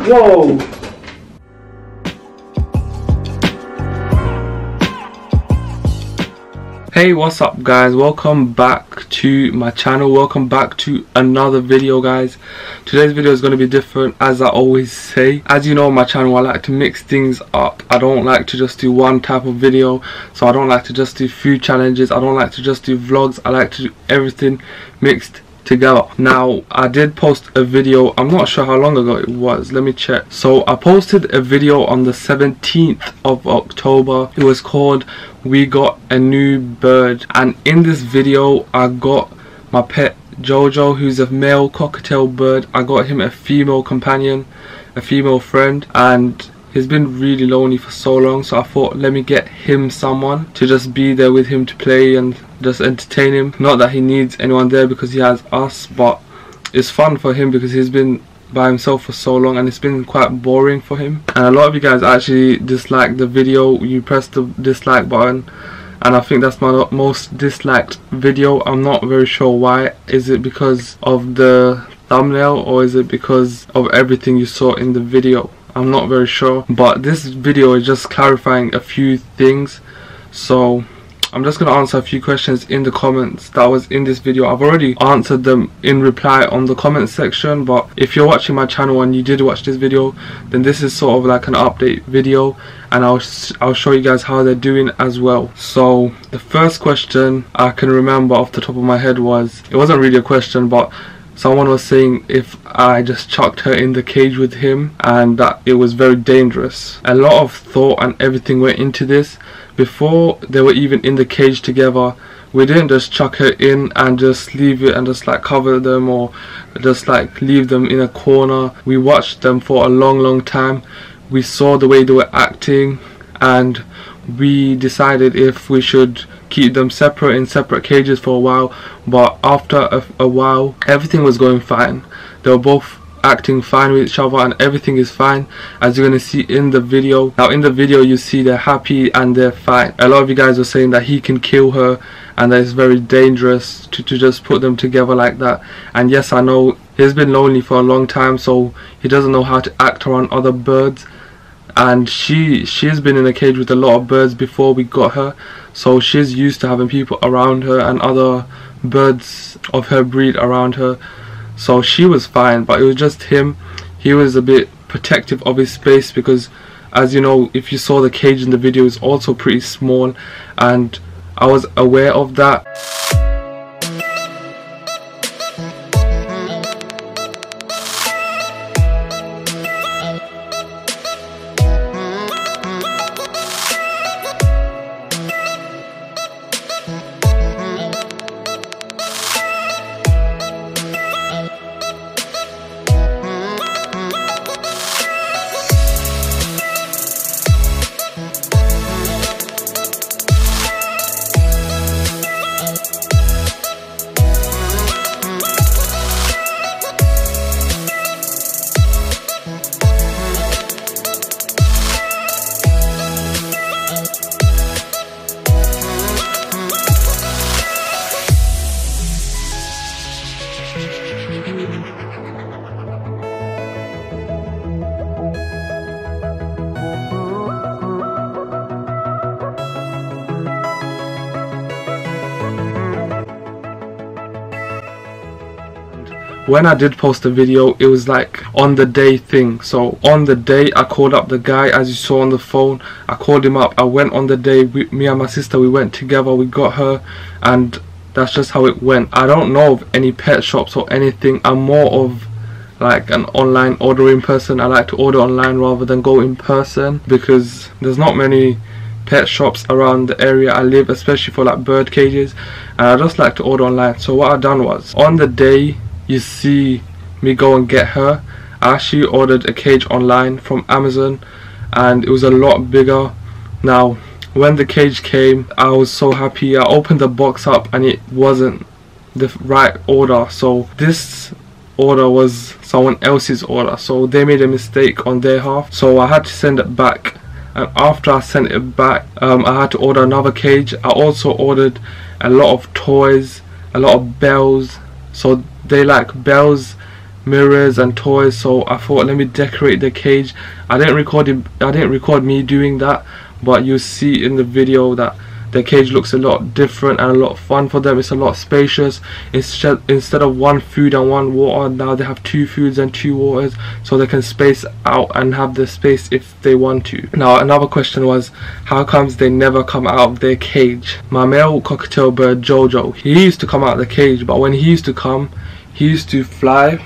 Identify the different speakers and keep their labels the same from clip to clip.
Speaker 1: Whoa. Hey, what's up guys, welcome back to my channel, welcome back to another video guys. Today's video is going to be different, as I always say. As you know, on my channel I like to mix things up. I don't like to just do one type of video, so I don't like to just do food challenges, I don't like to just do vlogs, I like to do everything mixed together. Now, I did post a video, I'm not sure how long ago it was, let me check. So I posted a video on the 17th of October. It was called We Got a New Bird, and in this video I got my pet Jojo, who's a male cockatiel bird. I got him a female companion, a female friend, and he's been really lonely for so long, so I thought let me get him someone to just be there with him to play and just entertain him. Not that he needs anyone there because he has us, but it's fun for him because he's been by himself for so long and it's been quite boring for him. And a lot of you guys actually disliked the video. You pressed the dislike button, and I think that's my most disliked video. I'm not very sure why. Is it because of the thumbnail, or is it because of everything you saw in the video? I'm not very sure, but this video is just clarifying a few things. So I'm just going to answer a few questions in the comments that was in this video. I've already answered them in reply on the comment section, but if you're watching my channel and you did watch this video, then this is sort of like an update video, and I'll show you guys how they're doing as well. So the first question I can remember off the top of my head was, it wasn't really a question, but someone was saying if I just chucked her in the cage with him and that it was very dangerous. A lot of thought and everything went into this. Before they were even in the cage together, we didn't just chuck her in and just leave it and just like cover them or just like leave them in a corner. We watched them for a long time. We saw the way they were acting, and we decided if we should keep them separate in separate cages for a while. But after a while, everything was going fine. They were both acting fine with each other and everything is fine, as you're going to see in the video. Now in the video you see they're happy and they're fine. A lot of you guys were saying that he can kill her and that it's very dangerous to just put them together like that. And yes, I know he's been lonely for a long time, so he doesn't know how to act around other birds. And she's been in a cage with a lot of birds before we got her, so she's used to having people around her and other birds of her breed around her. So she was fine, but it was just him. He was a bit protective of his space because, as you know, if you saw the cage in the video, it's also pretty small, and I was aware of that. When I did post the video, it was like on the day thing. So on the day I called up the guy, as you saw on the phone. I called him up, I went on the day, me and my sister, we went together, we got her, and that's just how it went. I don't know of any pet shops or anything. I'm more of like an online ordering person. I like to order online rather than go in person because there's not many pet shops around the area I live, especially for like bird cages, and I just like to order online. So what I done was, on the day you see me go and get her, I actually ordered a cage online from Amazon, and it was a lot bigger. Now when the cage came, I was so happy. I opened the box up and it wasn't the right order, so this order was someone else's order, so they made a mistake on their half, so I had to send it back. And after I sent it back, I had to order another cage. I also ordered a lot of toys, a lot of bells. So they like bells mirrors and toys, so I thought let me decorate the cage. I didn't record me doing that, but you see in the video that the cage looks a lot different and a lot fun for them. It's a lot spacious. Instead of one food and one water, now they have 2 foods and 2 waters, so they can space out and have the space if they want to. Now another question was, how comes they never come out of their cage? My male cockatiel bird Jojo, he used to come out of the cage, but when he used to come, he used to fly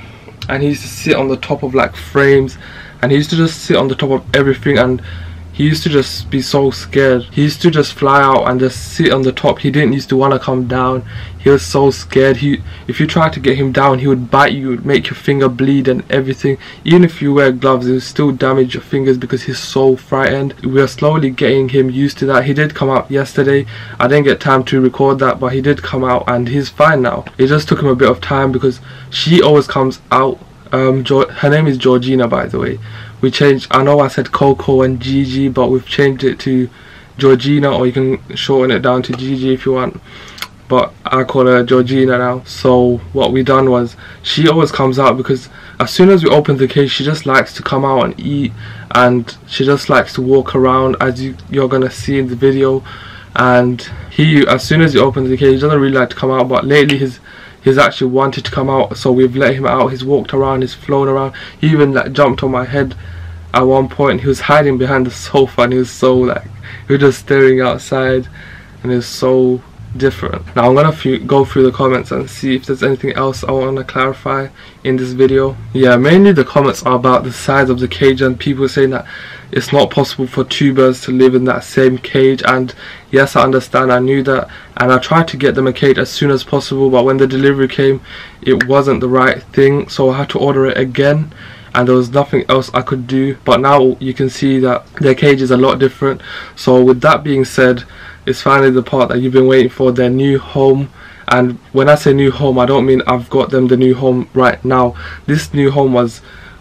Speaker 1: and he used to sit on the top of like frames, and he used to just sit on the top of everything, and he used to just be so scared. He used to just fly out and just sit on the top. He didn't used to want to come down. He was so scared. If you tried to get him down, he would bite you, would make your finger bleed and everything. Even if you wear gloves, it would still damage your fingers because he's so frightened. We are slowly getting him used to that. He did come out yesterday. I didn't get time to record that, but he did come out and he's fine now. It just took him a bit of time because she always comes out. Her name is Georgina, by the way. We changed, I know I said Coco and Gigi, but we've changed it to Georgina, or you can shorten it down to Gigi if you want, but I call her Georgina now. So what we done was, she always comes out because as soon as we open the cage, she just likes to come out and eat, and she just likes to walk around, as you're gonna see in the video. And as soon as he opens the cage, he doesn't really like to come out, but lately he's actually wanted to come out, so we've let him out. He's walked around, he's flown around, he even like jumped on my head at one point. He was hiding behind the sofa and he was so like, he was just staring outside, and it was so different. Now I'm gonna go through the comments and see if there's anything else I want to clarify in this video. Yeah, mainly the comments are about the size of the cage and people saying that it's not possible for 2 birds to live in that same cage. And yes, I understand, I knew that, and I tried to get them a cage as soon as possible, but when the delivery came, it wasn't the right thing, so I had to order it again, and there was nothing else I could do. But now you can see that their cage is a lot different. So with that being said, it's finally the part that you've been waiting for, their new home. And when I say new home, I don't mean I've got them the new home right now. This new home was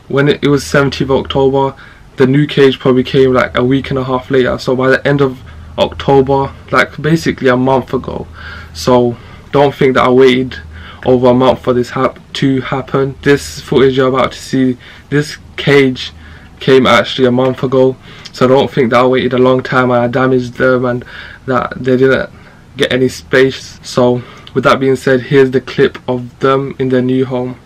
Speaker 1: when it was 17th October. The new cage probably came like a week and a half later, so by the end of October, like basically a month ago. So don't think that I waited over a month for this to happen. This footage you're about to see, this cage came actually a month ago, so don't think that I waited a long time and I damaged them and that they didn't get any space. So with that being said, here's the clip of them in their new home.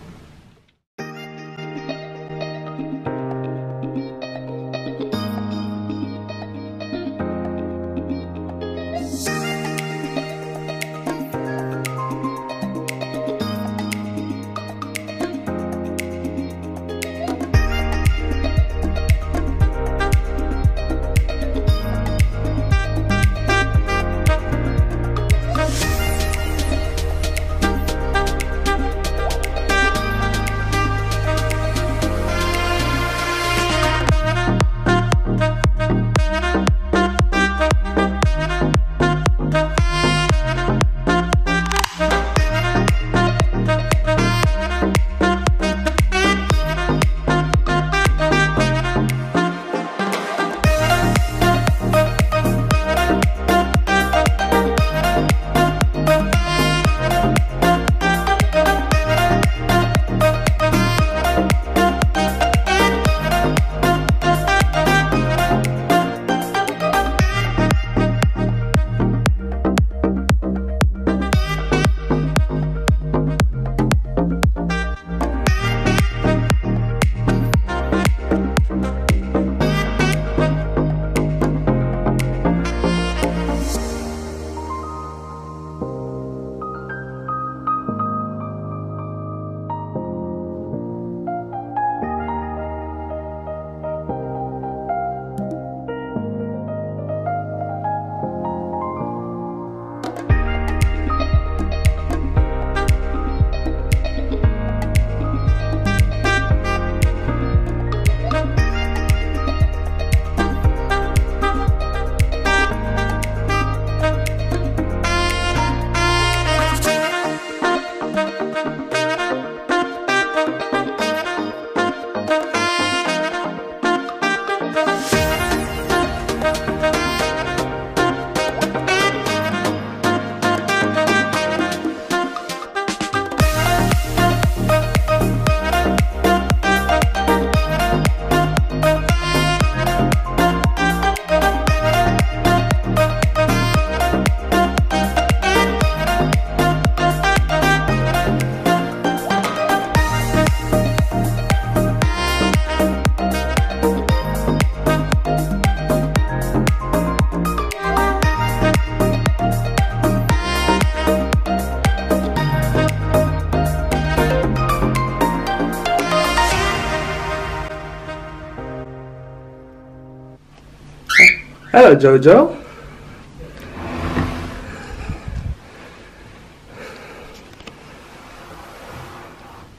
Speaker 1: Hello, Jojo.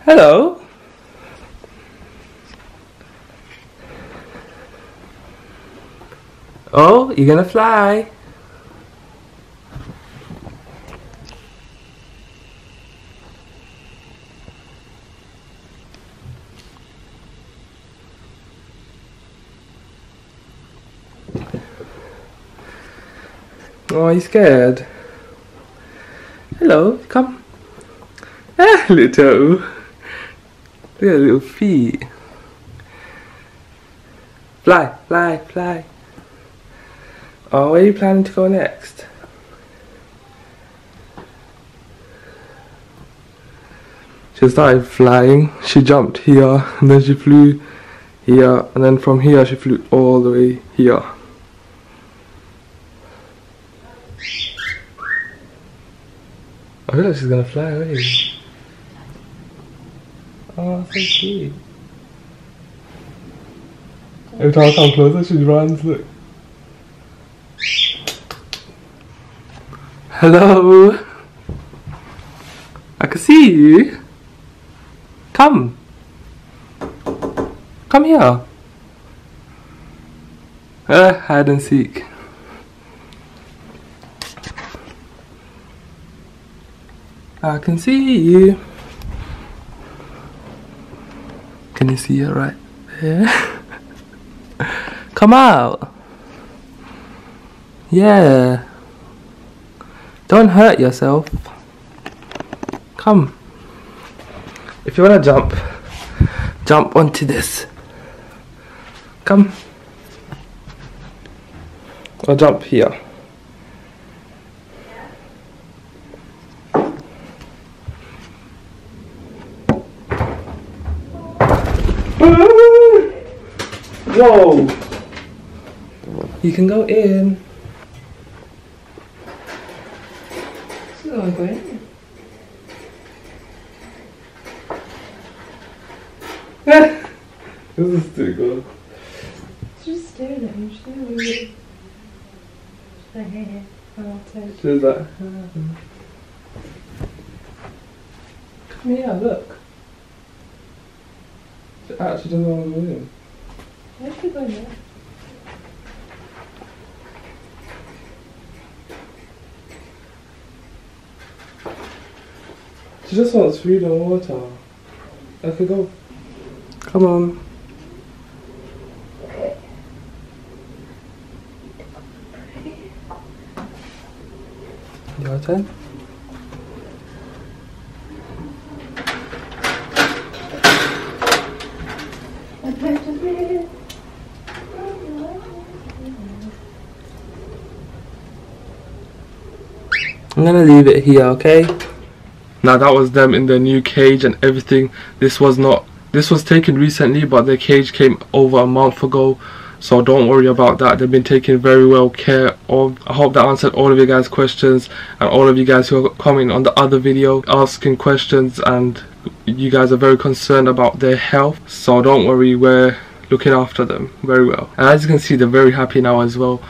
Speaker 1: Hello. Oh, you're gonna fly. Oh, you scared? Hello, come. Ah, little turtle. Look at the little feet. Fly, fly, fly. Oh, where are you planning to go next? She started flying. She jumped here, and then she flew here, and then from here she flew all the way here. I feel like she's gonna fly away. Oh, so cute. Every time I come closer, she runs, look. Hello. I can see you. Come. Come here. Hide and seek. I can see you. Can you see it right there? Come out. Yeah. Don't hurt yourself. Come. If you wanna jump, jump onto this. Come. Or jump here. Whoa! You can go in. So I'm going in. This is too good.
Speaker 2: She's just staring at me. She's not really. She's like, hey,
Speaker 1: She's like, come here, look. She actually doesn't want to go in.
Speaker 2: where's she going there?
Speaker 1: She just wants food and water. I could go. Come on. Your turn. I'm gonna leave it here, okay? Now that was them in their new cage and everything. This was taken recently, but their cage came over a month ago, so don't worry about that. They've been taken very well care of. I hope that answered all of you guys' questions, and all of you guys who are commenting on the other video asking questions, and you guys are very concerned about their health, so don't worry, we're looking after them very well. And as you can see, they're very happy now as well.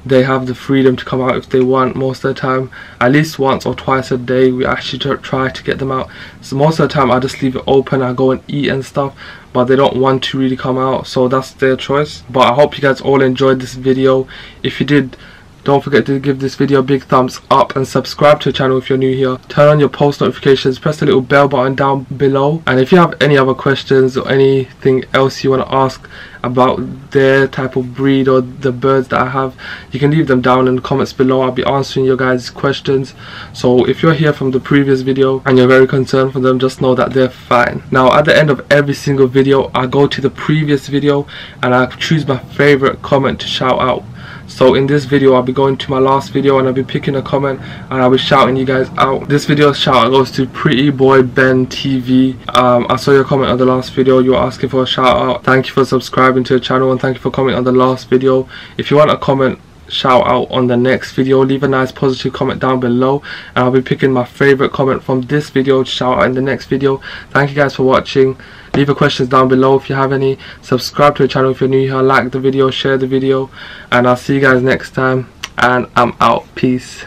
Speaker 1: They have the freedom to come out if they want most of the time. At least once or twice a day we actually try to get them out. So most of the time I just leave it open, I go and eat and stuff, but they don't want to really come out, so that's their choice. But I hope you guys all enjoyed this video. If you did, don't forget to give this video a big thumbs up and subscribe to the channel if you're new here. Turn on your post notifications, press the little bell button down below, and if you have any other questions or anything else you want to ask about their type of breed or the birds that I have, you can leave them down in the comments below. I'll be answering your guys' questions. So if you're here from the previous video and you're very concerned for them, just know that they're fine. Now at the end of every single video I go to the previous video and I choose my favorite comment to shout out. So in this video I'll be going to my last video and I'll be picking a comment and I'll be shouting you guys out. This video's shout out goes to Pretty Boy Ben TV. I saw your comment on the last video, you were asking for a shout out. Thank you for subscribing to the channel and thank you for commenting on the last video. If you want a comment shout out on the next video. Leave a nice positive comment down below, and I'll be picking my favorite comment from this video to shout out in the next video. Thank you guys for watching. Leave your questions down below if you have any. Subscribe to the channel if you're new here. Like the video, share the video, and I'll see you guys next time. And I'm out. Peace.